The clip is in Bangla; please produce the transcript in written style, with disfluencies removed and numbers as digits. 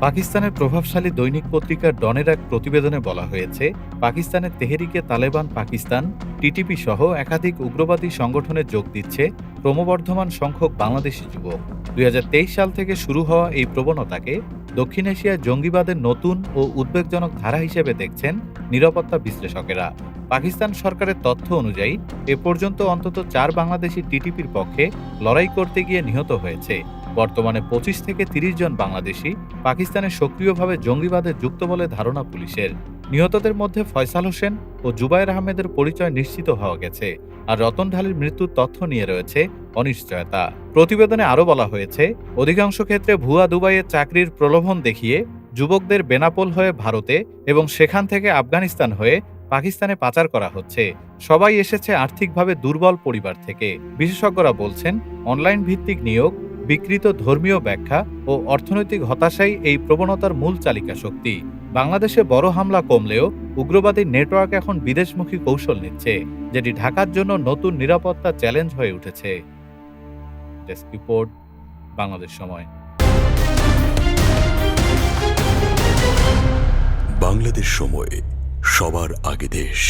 পাকিস্তানের প্রভাবশালী দৈনিক পত্রিকা ডনের এক প্রতিবেদনে বলা হয়েছে, পাকিস্তানের তেহরিকে তালেবান পাকিস্তান টিটিপি সহ একাধিক উগ্রবাদী সংগঠনে যোগ দিচ্ছে ক্রমবর্ধমান সংখ্যক বাংলাদেশি যুবক। ২০২৩ সাল থেকে শুরু হওয়া এই প্রবণতাকে দক্ষিণ এশিয়ায় জঙ্গিবাদের নতুন ও উদ্বেগজনক ধারা হিসেবে দেখছেন নিরাপত্তা বিশ্লেষকেরা। পাকিস্তান সরকারের তথ্য অনুযায়ী এ পর্যন্ত অন্তত ৪ বাংলাদেশি টিটিপির পক্ষে লড়াই করতে গিয়ে নিহত হয়েছে। বর্তমানে ২৫ থেকে ৩০ জন বাংলাদেশি পাকিস্তানে সক্রিয়ভাবে জঙ্গিবাদে যুক্ত বলে ধারণা পুলিশের। নিহতদের মধ্যে ফয়সাল হোসেন ও জুবায়ের আহমেদের পরিচয় নিশ্চিত হওয়া গেছে, আর রতন ঢালির মৃত্যুর তথ্য নিয়ে রয়েছে অনিশ্চয়তা। প্রতিবেদনে আরও বলা হয়েছে, অধিকাংশ ক্ষেত্রে ভুয়া দুবাইয়ের চাকরির প্রলোভন দেখিয়ে যুবকদের বেনাপোল হয়ে ভারতে এবং সেখান থেকে আফগানিস্তান হয়ে পাকিস্তানে পাচার করা হচ্ছে। সবাই এসেছে আর্থিকভাবে দুর্বল পরিবার থেকে। বিশেষজ্ঞরা বলছেন, অনলাইন ভিত্তিক নিয়োগ, বিকৃত ধর্মীয় ব্যাখ্যা ও অর্থনৈতিক হতাশাই এই প্রবণতার মূল চালিকা শক্তি। বাংলাদেশে বড় হামলা কমলেও উগ্রবাদী নেটওয়ার্ক এখন বিদেশমুখী কৌশল নিচ্ছে, যেটি ঢাকার জন্য নতুন নিরাপত্তা চ্যালেঞ্জ হয়ে উঠেছে। ডেস্ক রিপোর্ট, বাংলাদেশ সময়। বাংলাদেশ সময়, সবার আগে দেশ।